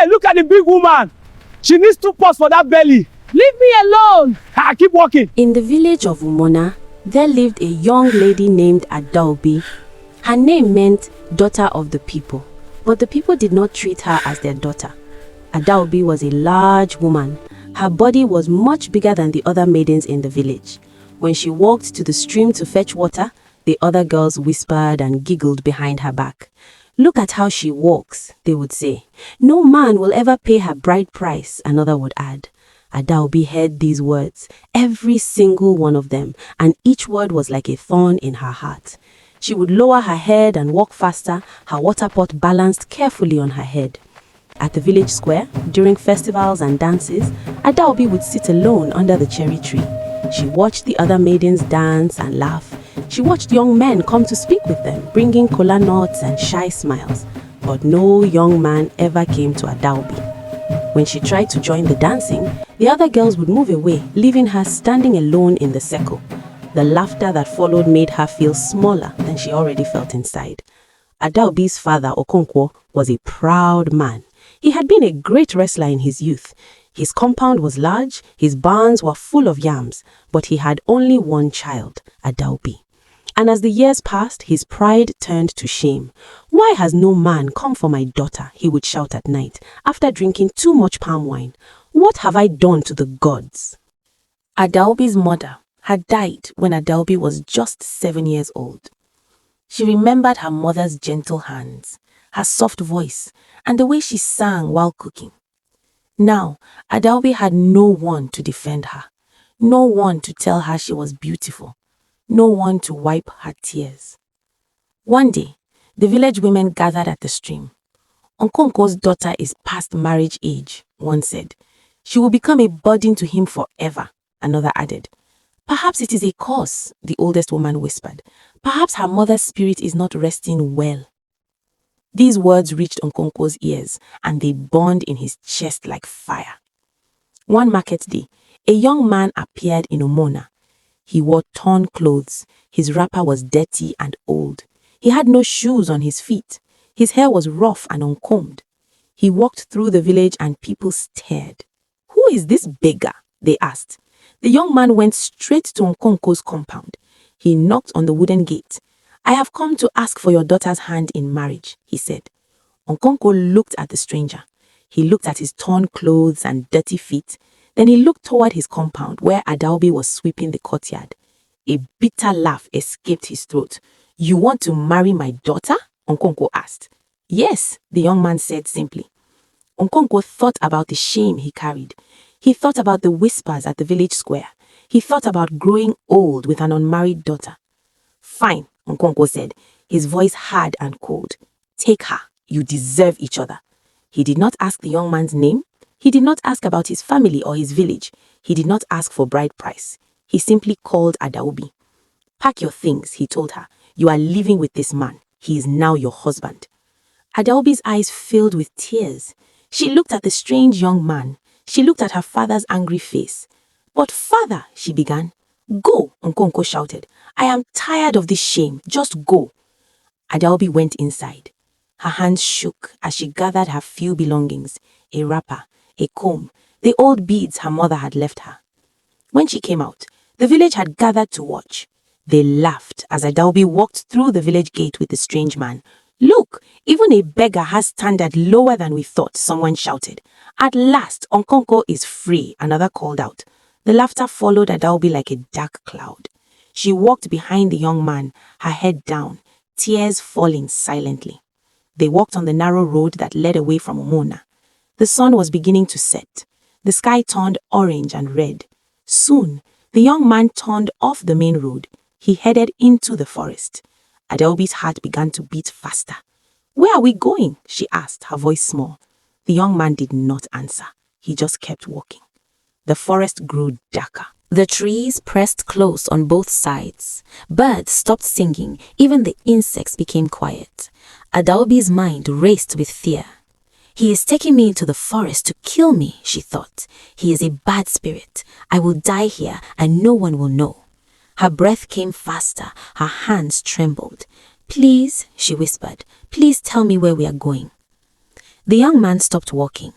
Hey, look at the big woman. She needs 2 pots for that belly. Leave me alone. Keep walking. In the village of Umunna, there lived a young lady named Adaobi. Her name meant daughter of the people, but the people did not treat her as their daughter. Adaobi was a large woman. Her body was much bigger than the other maidens in the village. When she walked to the stream to fetch water, the other girls whispered and giggled behind her back. Look at how she walks, they would say. No man will ever pay her bride price, another would add. Adaobi heard these words, every single one of them, and each word was like a thorn in her heart. She would lower her head and walk faster, her water pot balanced carefully on her head. At the village square, during festivals and dances, Adaobi would sit alone under the cherry tree. She watched the other maidens dance and laugh. She watched young men come to speak with them, bringing kola nuts and shy smiles. But no young man ever came to Adaobi. When she tried to join the dancing, the other girls would move away, leaving her standing alone in the circle. The laughter that followed made her feel smaller than she already felt inside. Adaobi's father, Okonkwo, was a proud man. He had been a great wrestler in his youth. His compound was large, his barns were full of yams, but he had only one child, Adaobi. And as the years passed, his pride turned to shame. Why has no man come for my daughter? He would shout at night, after drinking too much palm wine. What have I done to the gods? Adaobi's mother had died when Adaobi was just 7 years old. She remembered her mother's gentle hands, her soft voice, and the way she sang while cooking. Now, Adaobi had no one to defend her, no one to tell her she was beautiful, no one to wipe her tears. One day, the village women gathered at the stream. Nkonko's daughter is past marriage age, one said. She will become a burden to him forever, another added. Perhaps it is a curse, the oldest woman whispered. Perhaps her mother's spirit is not resting well. These words reached Nkonko's ears, and they burned in his chest like fire. One market day, a young man appeared in Umunna. He wore torn clothes. His wrapper was dirty and old. He had no shoes on his feet. His hair was rough and uncombed. He walked through the village and people stared. Who is this beggar? They asked. The young man went straight to Nkonko's compound. He knocked on the wooden gate. I have come to ask for your daughter's hand in marriage, he said. Nkonko looked at the stranger. He looked at his torn clothes and dirty feet. Then he looked toward his compound where Adaobi was sweeping the courtyard. A bitter laugh escaped his throat. You want to marry my daughter? Nkonko asked. Yes, the young man said simply. Nkonko thought about the shame he carried. He thought about the whispers at the village square. He thought about growing old with an unmarried daughter. Fine, Nkonko said, his voice hard and cold. Take her. You deserve each other. He did not ask the young man's name. He did not ask about his family or his village. He did not ask for bride price. He simply called Adaobi. Pack your things, he told her. You are living with this man. He is now your husband. Adaobi's eyes filled with tears. She looked at the strange young man. She looked at her father's angry face. But father, she began. Go, Nkonko shouted. I am tired of this shame. Just go. Adaobi went inside. Her hands shook as she gathered her few belongings, a wrapper, a comb, the old beads her mother had left her. When she came out, the village had gathered to watch. They laughed as Adaobi walked through the village gate with the strange man. Look, even a beggar has standard lower than we thought, someone shouted. At last, Nkonko is free, another called out. The laughter followed Adaobi like a dark cloud. She walked behind the young man, her head down, tears falling silently. They walked on the narrow road that led away from Umunna. The sun was beginning to set. The sky turned orange and red. Soon, the young man turned off the main road. He headed into the forest. Adaobi's heart began to beat faster. Where are we going? She asked, her voice small. The young man did not answer. He just kept walking. The forest grew darker. The trees pressed close on both sides. Birds stopped singing. Even the insects became quiet. Adaobi's mind raced with fear. He is taking me into the forest to kill me, she thought. He is a bad spirit. I will die here and no one will know. Her breath came faster. Her hands trembled. Please, she whispered, please tell me where we are going. The young man stopped walking.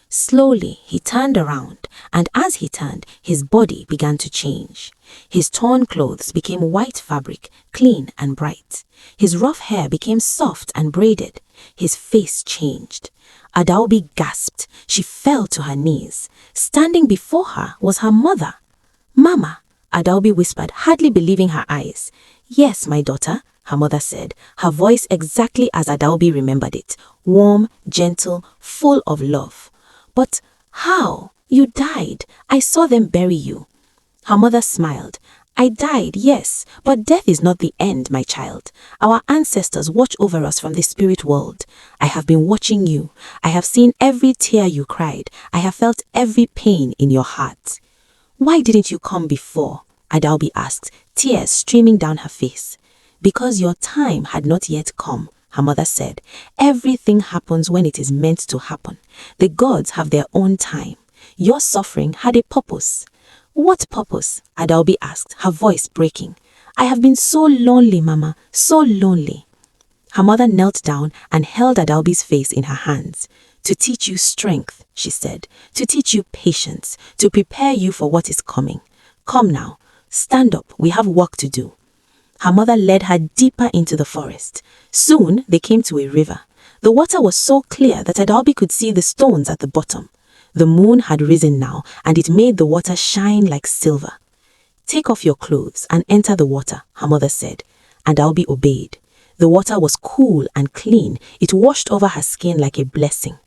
Slowly, he turned around, and as he turned, his body began to change. His torn clothes became white fabric, clean and bright. His rough hair became soft and braided. His face changed. Adaobi gasped. She fell to her knees. Standing before her was her mother. "Mama," Adaobi whispered, hardly believing her eyes. "Yes, my daughter," her mother said, her voice exactly as Adaobi remembered it, warm, gentle, full of love. "But how? You died. I saw them bury you." Her mother smiled. "I died, yes, but death is not the end, my child. Our ancestors watch over us from the spirit world. I have been watching you. I have seen every tear you cried. I have felt every pain in your heart." "Why didn't you come before?" Adaobi asked, tears streaming down her face. "Because your time had not yet come," her mother said. "Everything happens when it is meant to happen. The gods have their own time. Your suffering had a purpose." "What purpose?" Adaobi asked, her voice breaking. "I have been so lonely, Mama, so lonely." Her mother knelt down and held Adaobi's face in her hands. "To teach you strength," she said, "to teach you patience, to prepare you for what is coming. Come now, stand up, we have work to do." Her mother led her deeper into the forest. Soon they came to a river. The water was so clear that Adaobi could see the stones at the bottom. The moon had risen now, and it made the water shine like silver. "Take off your clothes and enter the water," her mother said. Adaobi obeyed. The water was cool and clean. It washed over her skin like a blessing.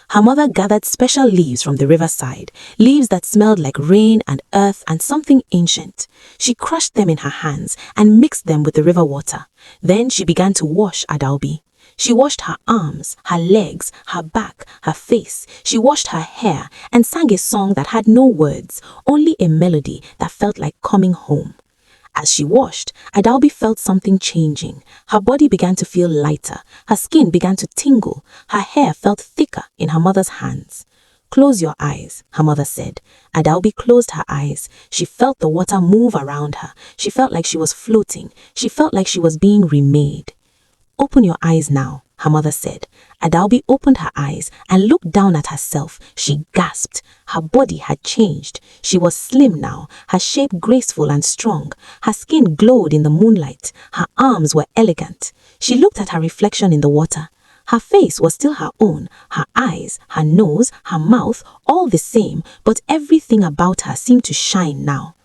Her mother gathered special leaves from the riverside, leaves that smelled like rain and earth and something ancient. She crushed them in her hands and mixed them with the river water. Then she began to wash Adaobi. She washed her arms, her legs, her back, her face. She washed her hair and sang a song that had no words, only a melody that felt like coming home. As she washed, Adaobi felt something changing. Her body began to feel lighter. Her skin began to tingle. Her hair felt thicker in her mother's hands. "Close your eyes," her mother said. Adaobi closed her eyes. She felt the water move around her. She felt like she was floating. She felt like she was being remade. "Open your eyes now," her mother said. Adaobi opened her eyes and looked down at herself. She gasped. Her body had changed. She was slim now, her shape graceful and strong. Her skin glowed in the moonlight. Her arms were elegant. She looked at her reflection in the water. Her face was still her own, her eyes, her nose, her mouth, all the same, but everything about her seemed to shine now.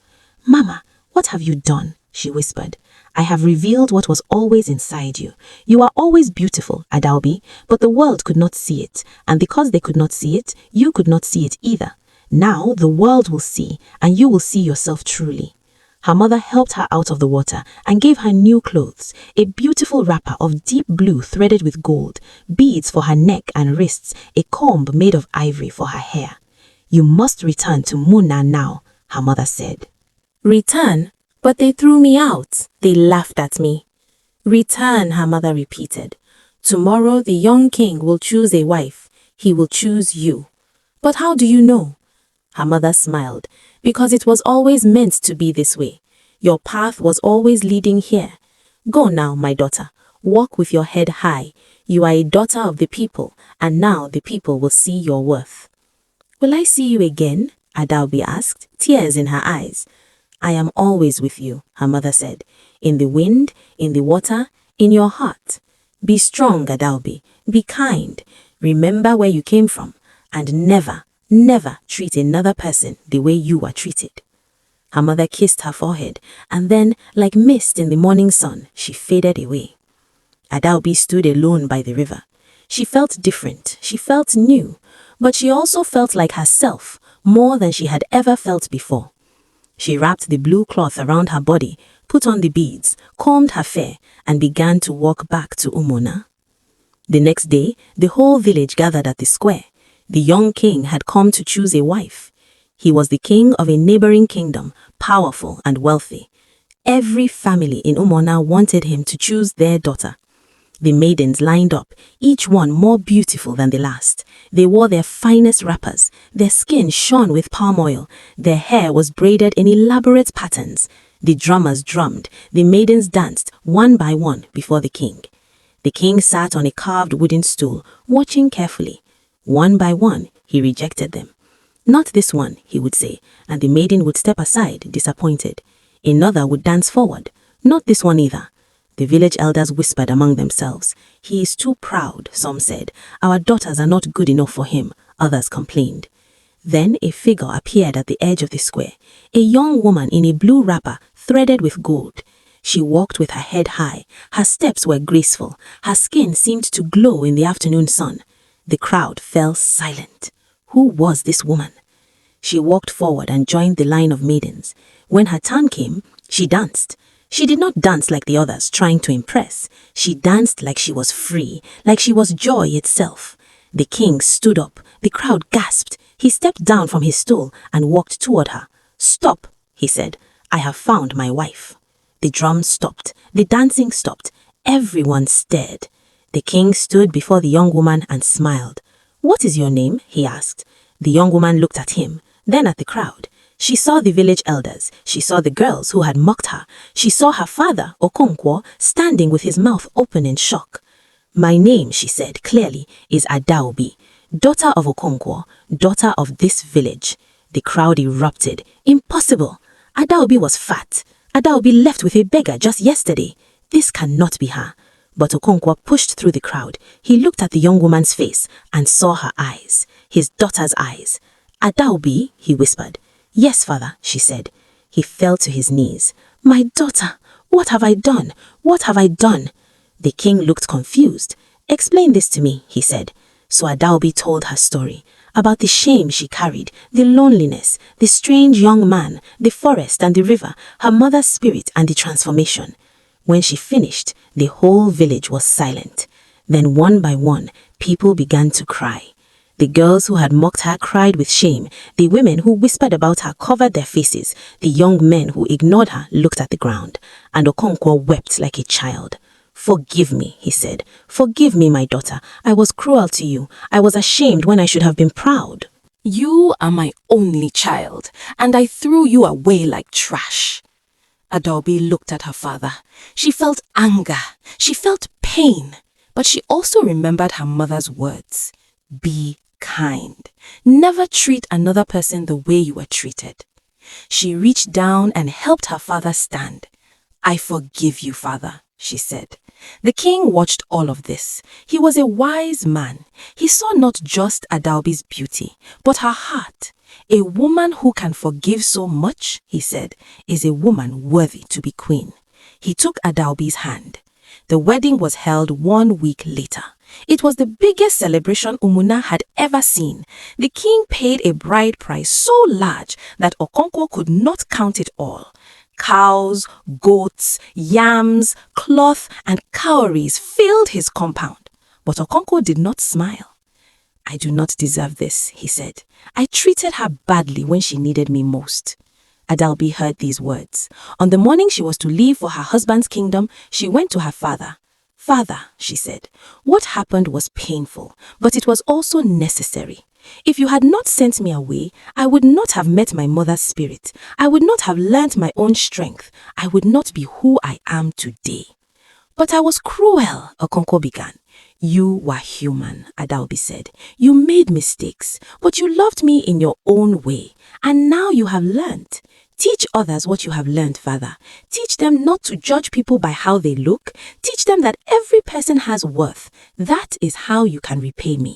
"Mama, what have you done?" she whispered. "I have revealed what was always inside you. You are always beautiful, Adaobi, but the world could not see it, and because they could not see it, you could not see it either. Now the world will see, and you will see yourself truly." Her mother helped her out of the water and gave her new clothes, a beautiful wrapper of deep blue threaded with gold, beads for her neck and wrists, a comb made of ivory for her hair. "You must return to Umunna now," her mother said. "Return? But they threw me out. They laughed at me." "Return," her mother repeated. "Tomorrow the young king will choose a wife. He will choose you." "But how do you know?" Her mother smiled. "Because it was always meant to be this way. Your path was always leading here. Go now, my daughter. Walk with your head high. You are a daughter of the people, and now the people will see your worth." "Will I see you again?" Adaobi asked, tears in her eyes. "I am always with you," her mother said. "In the wind, in the water, in your heart. Be strong, Adaobi. Be kind. Remember where you came from, and never, never treat another person the way you are treated." Her mother kissed her forehead, and then, like mist in the morning sun, she faded away. Adaobi stood alone by the river. She felt different. She felt new. But she also felt like herself, more than she had ever felt before. She wrapped the blue cloth around her body, put on the beads, combed her hair, and began to walk back to Umunna. The next day, the whole village gathered at the square. The young king had come to choose a wife. He was the king of a neighboring kingdom, powerful and wealthy. Every family in Umunna wanted him to choose their daughter. The maidens lined up, each one more beautiful than the last. They wore their finest wrappers. Their skin shone with palm oil. Their hair was braided in elaborate patterns. The drummers drummed. The maidens danced, one by one, before the king. The king sat on a carved wooden stool, watching carefully. One by one, he rejected them. Not this one, he would say, and the maiden would step aside, disappointed. Another would dance forward. Not this one either. The village elders whispered among themselves. He is too proud, some said. Our daughters are not good enough for him, others complained. Then a figure appeared at the edge of the square, a young woman in a blue wrapper threaded with gold. She walked with her head high. Her steps were graceful. Her skin seemed to glow in the afternoon sun. The crowd fell silent. Who was this woman? She walked forward and joined the line of maidens. When her turn came, she danced. She did not dance like the others, trying to impress. She danced like she was free, like she was joy itself. The king stood up. The crowd gasped. He stepped down from his stool and walked toward her. "Stop," he said. "I have found my wife." The drums stopped. The dancing stopped. Everyone stared. The king stood before the young woman and smiled. "What is your name?" he asked. The young woman looked at him, then at the crowd. She saw the village elders. She saw the girls who had mocked her. She saw her father, Okonkwo, standing with his mouth open in shock. "My name," she said clearly, "is Adaobi, daughter of Okonkwo, daughter of this village." The crowd erupted. Impossible! Adaobi was fat. Adaobi left with a beggar just yesterday. This cannot be her. But Okonkwo pushed through the crowd. He looked at the young woman's face and saw her eyes, his daughter's eyes. "Adaobi," he whispered. "Yes, father," she said. He fell to his knees. "My daughter, what have I done? What have I done?" The king looked confused. "Explain this to me," he said. So Adaobi told her story about the shame she carried, the loneliness, the strange young man, the forest and the river, her mother's spirit and the transformation. When she finished, the whole village was silent. Then one by one, people began to cry. The girls who had mocked her cried with shame. The women who whispered about her covered their faces. The young men who ignored her looked at the ground. And Okonkwo wept like a child. "Forgive me," he said. "Forgive me, my daughter. I was cruel to you. I was ashamed when I should have been proud. You are my only child, and I threw you away like trash." Adaobi looked at her father. She felt anger. She felt pain. But she also remembered her mother's words. Be kind. Never treat another person the way you were treated. She reached down and helped her father stand. "I forgive you, father," she said. The king watched all of this. He was a wise man. He saw not just Adaobi's beauty, but her heart. A woman who can forgive so much, he said, is a woman worthy to be queen. He took Adaobi's hand. The wedding was held 1 week later. It was the biggest celebration Umunna had ever seen. The king paid a bride price so large that Okonkwo could not count it all. Cows, goats, yams, cloth, and cowries filled his compound. But Okonkwo did not smile. "I do not deserve this," he said. "I treated her badly when she needed me most." Adaobi heard these words. On the morning she was to leave for her husband's kingdom, she went to her father. "Father," she said, "what happened was painful, but it was also necessary. If you had not sent me away, I would not have met my mother's spirit. I would not have learnt my own strength. I would not be who I am today." "But I was cruel," Okonkwo began. "You were human," Adaobi said. "You made mistakes, but you loved me in your own way. And now you have learnt. Teach others what you have learned, father. Teach them not to judge people by how they look. Teach them that every person has worth. That is how you can repay me."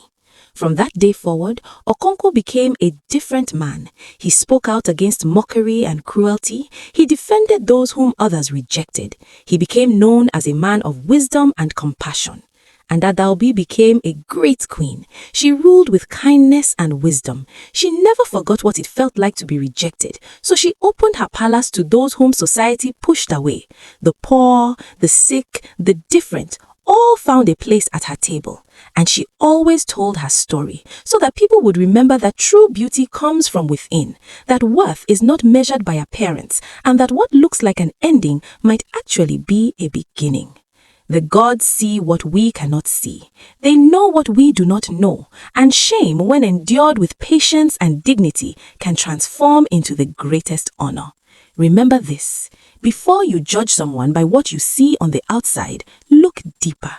From that day forward, Okonkwo became a different man. He spoke out against mockery and cruelty. He defended those whom others rejected. He became known as a man of wisdom and compassion. And Adaobi became a great queen. She ruled with kindness and wisdom. She never forgot what it felt like to be rejected, so she opened her palace to those whom society pushed away. The poor, the sick, the different, all found a place at her table. And she always told her story so that people would remember that true beauty comes from within, that worth is not measured by appearance, and that what looks like an ending might actually be a beginning. The gods see what we cannot see. They know what we do not know, and shame, when endured with patience and dignity, can transform into the greatest honor. Remember this: before you judge someone by what you see on the outside, look deeper.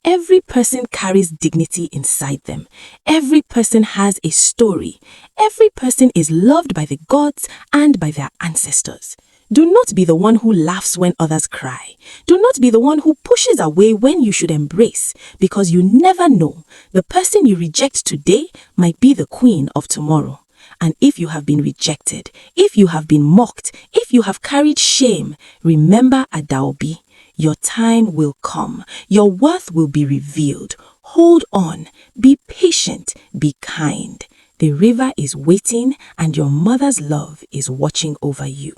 Every person carries dignity inside them. Every person has a story. Every person is loved by the gods and by their ancestors. Do not be the one who laughs when others cry. Do not be the one who pushes away when you should embrace, because you never know. The person you reject today might be the queen of tomorrow. And if you have been rejected, if you have been mocked, if you have carried shame, remember Adaobi. Your time will come. Your worth will be revealed. Hold on. Be patient. Be kind. The river is waiting and your mother's love is watching over you.